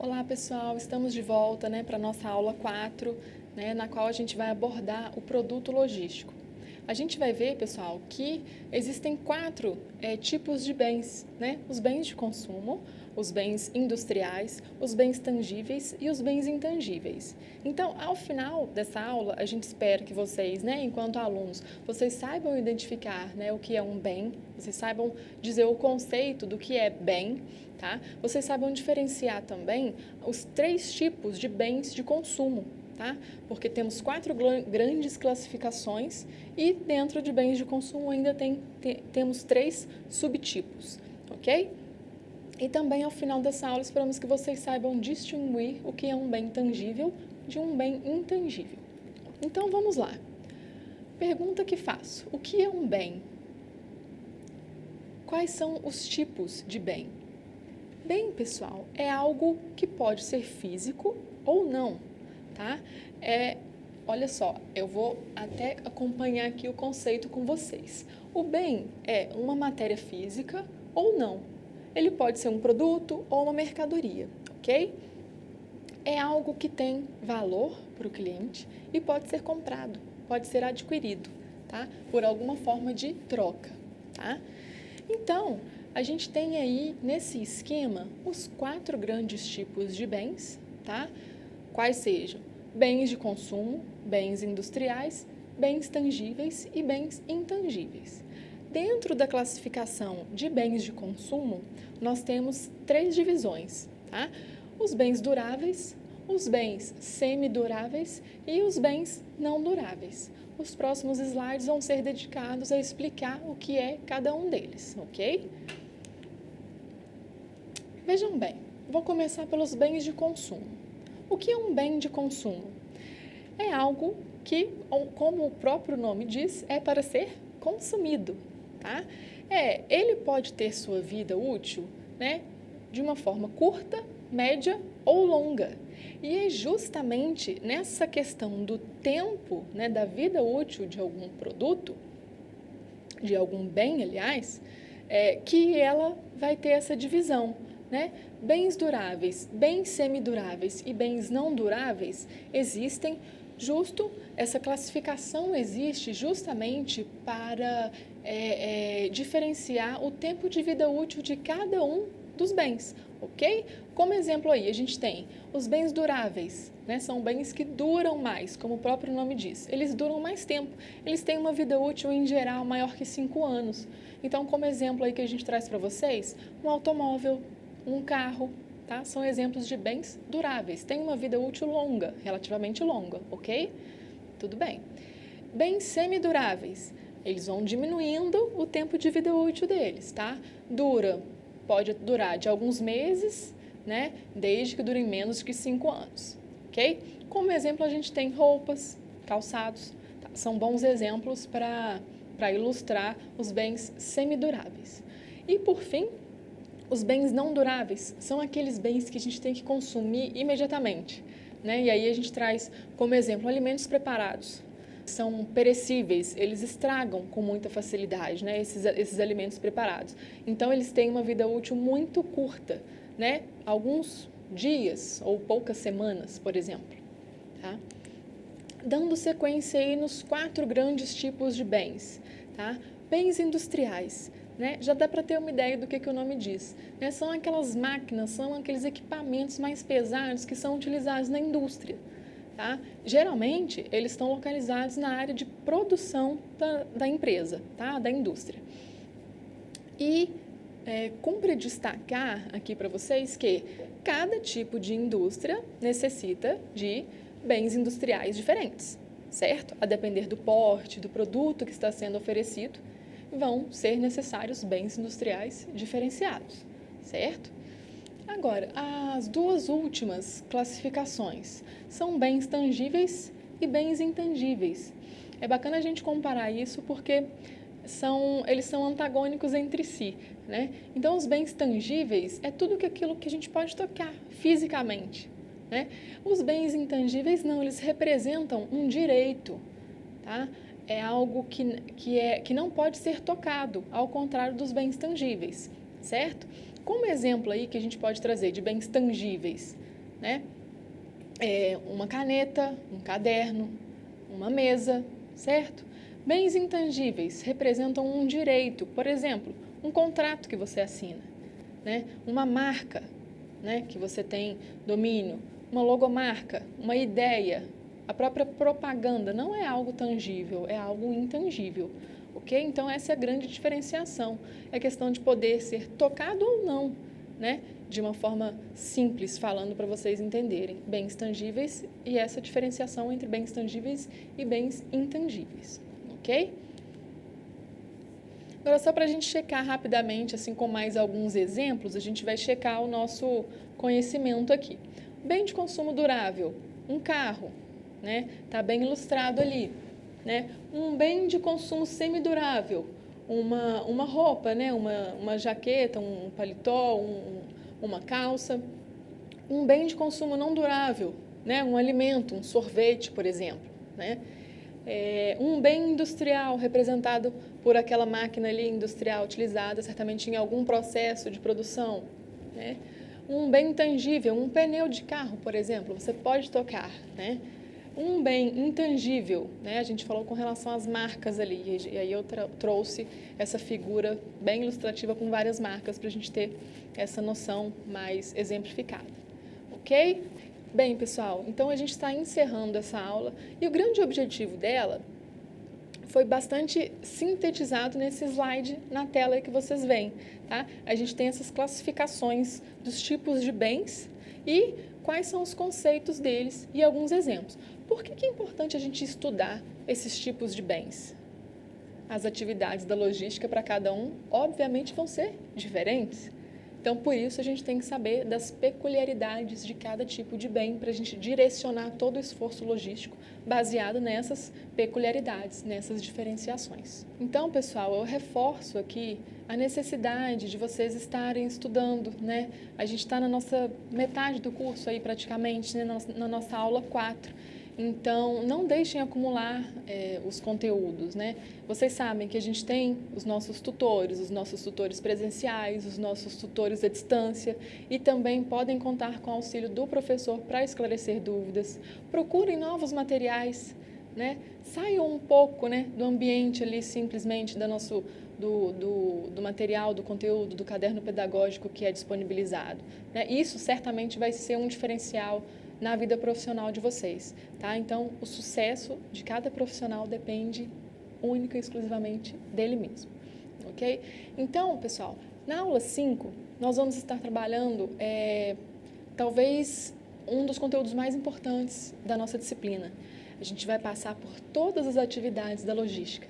Olá pessoal, estamos de volta para a nossa aula 4, na qual a gente vai abordar o produto logístico. A gente vai ver, pessoal, que existem quatro tipos de bens, os bens de consumo, os bens industriais, os bens tangíveis e os bens intangíveis. Então, ao final dessa aula, a gente espera que vocês, enquanto alunos, vocês saibam identificar o que é um bem, vocês saibam dizer o conceito do que é bem, tá? Vocês saibam diferenciar também os três tipos de bens de consumo, tá? Porque temos quatro grandes classificações e dentro de bens de consumo ainda temos três subtipos, ok? E também ao final dessa aula esperamos que vocês saibam distinguir o que é um bem tangível de um bem intangível. Então vamos lá. Pergunta que faço: o que é um bem? Quais são os tipos de bem? Bem, pessoal, é algo que pode ser físico ou não, tá? Olha só, eu vou até acompanhar aqui o conceito com vocês. O bem é uma matéria física ou não. Ele pode ser um produto ou uma mercadoria, ok? É algo que tem valor para o cliente e pode ser comprado, pode ser adquirido, tá? Por alguma forma de troca, tá? Então, a gente tem aí, nesse esquema, os quatro grandes tipos de bens, tá? Quais sejam bens de consumo, bens industriais, bens tangíveis e bens intangíveis. Dentro da classificação de bens de consumo, nós temos três divisões, tá? Os bens duráveis, os bens semiduráveis e os bens não duráveis. Os próximos slides vão ser dedicados a explicar o que é cada um deles, ok? Vejam bem, vou começar pelos bens de consumo. O que é um bem de consumo? É algo que, como o próprio nome diz, é para ser consumido, tá? Ele pode ter sua vida útil, de uma forma curta, média ou longa. E é justamente nessa questão do tempo, da vida útil de algum produto, de algum bem, aliás, que ela vai ter essa divisão, Bens duráveis, bens semiduráveis e bens não duráveis existem essa classificação existe justamente para diferenciar o tempo de vida útil de cada um dos bens, ok? Como exemplo aí, a gente tem os bens duráveis, são bens que duram mais, como o próprio nome diz. Eles duram mais tempo, eles têm uma vida útil em geral maior que 5 anos. Então, como exemplo aí que a gente traz para vocês, um automóvel, um carro, tá? São exemplos de bens duráveis, têm uma vida útil longa, relativamente longa, ok? Tudo bem. Bens semiduráveis, eles vão diminuindo o tempo de vida útil deles, tá? Pode durar de alguns meses, desde que durem menos que 5 anos, ok? Como exemplo, a gente tem roupas, calçados, tá? São bons exemplos para ilustrar os bens semiduráveis. E, por fim, os bens não duráveis são aqueles bens que a gente tem que consumir imediatamente, E aí a gente traz como exemplo alimentos preparados. São perecíveis, eles estragam com muita facilidade, esses alimentos preparados. Então, eles têm uma vida útil muito curta, Alguns dias ou poucas semanas, por exemplo, tá? Dando sequência aí nos quatro grandes tipos de bens, tá? Bens industriais. Já dá para ter uma ideia do que o nome diz. São aquelas máquinas, são aqueles equipamentos mais pesados que são utilizados na indústria. Tá? Geralmente, eles estão localizados na área de produção da empresa, tá? Da indústria. E cumpre destacar aqui para vocês que cada tipo de indústria necessita de bens industriais diferentes, certo? A depender do porte, do produto que está sendo oferecido, vão ser necessários bens industriais diferenciados, certo? Agora, as duas últimas classificações são bens tangíveis e bens intangíveis. É bacana a gente comparar isso porque eles são antagônicos entre si, Então, os bens tangíveis é tudo aquilo que a gente pode tocar fisicamente, Os bens intangíveis não, eles representam um direito, tá? É algo que não pode ser tocado, ao contrário dos bens tangíveis, certo? Como exemplo aí que a gente pode trazer de bens tangíveis, né? Uma caneta, um caderno, uma mesa, certo? Bens intangíveis representam um direito, por exemplo, um contrato que você assina, né? Uma marca, né, que você tem domínio, uma logomarca, uma ideia. A própria propaganda não é algo tangível, é algo intangível, ok? Então, essa é a grande diferenciação. É questão de poder ser tocado ou não, né? De uma forma simples, falando para vocês entenderem. Bens tangíveis e essa diferenciação entre bens tangíveis e bens intangíveis, ok? Agora, só para a gente checar rapidamente, assim com mais alguns exemplos, a gente vai checar o nosso conhecimento aqui. Bem de consumo durável, um carro, né? Tá bem ilustrado ali, né? Um bem de consumo semidurável, uma roupa, né? Uma jaqueta, um paletó, uma calça. Um bem de consumo não durável, né? Um alimento, um sorvete, por exemplo, né? Um bem industrial representado por aquela máquina ali industrial utilizada certamente em algum processo de produção, né? Um bem intangível, um pneu de carro, por exemplo, você pode tocar, né? Um bem intangível, né? A gente falou com relação às marcas ali, e aí eu trouxe essa figura bem ilustrativa com várias marcas para a gente ter essa noção mais exemplificada, ok? Bem, pessoal, então a gente está encerrando essa aula e o grande objetivo dela foi bastante sintetizado nesse slide na tela que vocês veem, tá? A gente tem essas classificações dos tipos de bens e quais são os conceitos deles e alguns exemplos. Por que é importante a gente estudar esses tipos de bens? As atividades da logística para cada um, obviamente, vão ser diferentes. Então, por isso, a gente tem que saber das peculiaridades de cada tipo de bem para a gente direcionar todo o esforço logístico baseado nessas peculiaridades, nessas diferenciações. Então, pessoal, eu reforço aqui a necessidade de vocês estarem estudando, né? A gente está na nossa metade do curso aí praticamente, né? Na nossa aula 4. Então, não deixem acumular os conteúdos, né? Vocês sabem que a gente tem os nossos tutores presenciais, os nossos tutores à distância e também podem contar com o auxílio do professor para esclarecer dúvidas. Procurem novos materiais, né? Saiam um pouco, né, do ambiente ali simplesmente do material, do conteúdo, do caderno pedagógico que é disponibilizado, né? Isso certamente vai ser um diferencial na vida profissional de vocês, tá? Então, o sucesso de cada profissional depende única e exclusivamente dele mesmo, ok? Então, pessoal, na aula 5, nós vamos estar trabalhando, talvez, um dos conteúdos mais importantes da nossa disciplina. A gente vai passar por todas as atividades da logística.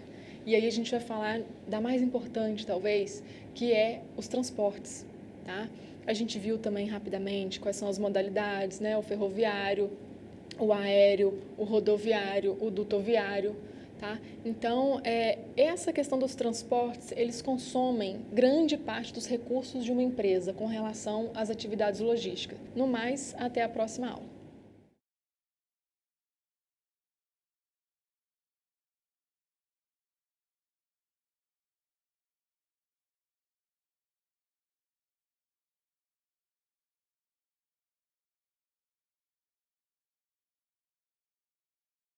E aí a gente vai falar da mais importante, talvez, que é os transportes, tá? A gente viu também rapidamente quais são as modalidades, né? O ferroviário, o aéreo, o rodoviário, o dutoviário, tá? Então, essa questão dos transportes, eles consomem grande parte dos recursos de uma empresa com relação às atividades logísticas. No mais, até a próxima aula.